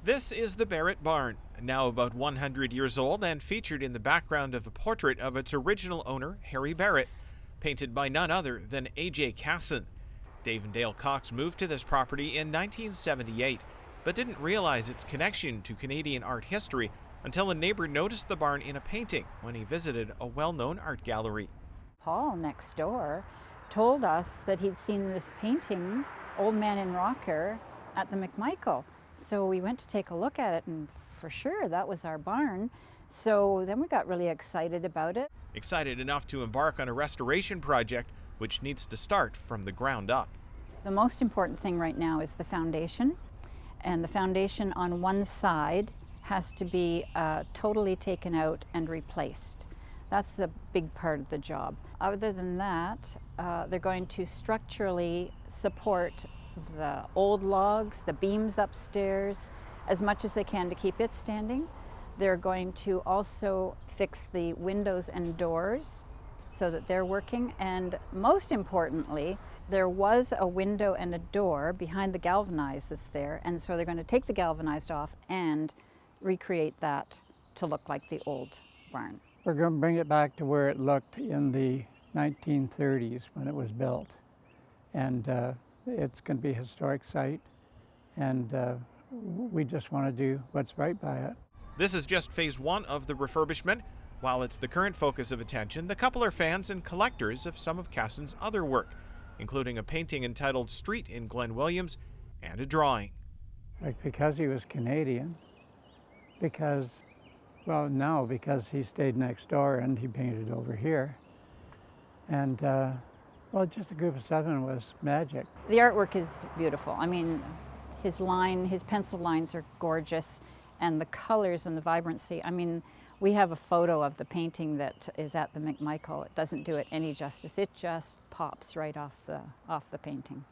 This is the Barrett Barn, now about 100 years old and featured in the background of a portrait of its original owner, Harry Barrett, painted by none other than A.J. Casson. Dave and Dale Cox moved to this property in 1978, but didn't realize its connection to Canadian art history until a neighbor noticed the barn in a painting when he visited a well-known art gallery. Paul next door told us that he'd seen this painting, Old Man in Rocker, at the McMichael. So we went to take a look at it, and for sure that was our barn. So then we got really excited about it. Excited enough to embark on a restoration project which needs to start from the ground up. The most important thing right now is the foundation. And the foundation on one side has to be totally taken out and replaced. That's the big part of the job. Other than that, they're going to structurally support the old logs, the beams upstairs, as much as they can to keep it standing. They're going to also fix the windows and doors so that they're working. And most importantly, there was a window and a door behind the galvanized that's there, and so they're going to take the galvanized off and recreate that to look like the old barn. We're going to bring it back to where it looked in the 1930s when it was built. And it's going to be a historic site, and we just want to do what's right by it. This is just phase one of the refurbishment. While it's the current focus of attention, the couple are fans and collectors of some of Casson's other work, including a painting entitled Street in Glen Williams and a drawing. Like, because he was Canadian, because he stayed next door and he painted over here. And just a group of seven was magic. The artwork is beautiful. I mean, his pencil lines are gorgeous, and the colors and the vibrancy. I mean, we have a photo of the painting that is at the McMichael. It doesn't do it any justice. It just pops right off the painting.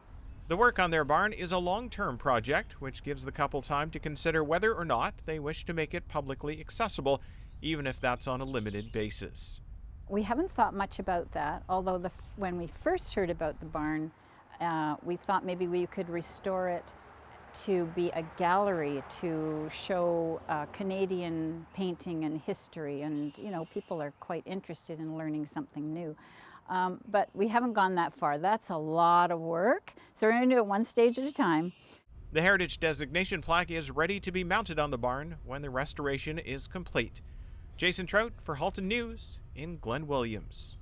The work on their barn is a long-term project, which gives the couple time to consider whether or not they wish to make it publicly accessible, even if that's on a limited basis. We haven't thought much about that, although when we first heard about the barn, we thought maybe we could restore it to be a gallery to show Canadian painting and history, and people are quite interested in learning something new. But we haven't gone that far. That's a lot of work, so we're going to do it one stage at a time. The Heritage Designation plaque is ready to be mounted on the barn when the restoration is complete. Jason Trout for Halton News in Glen Williams.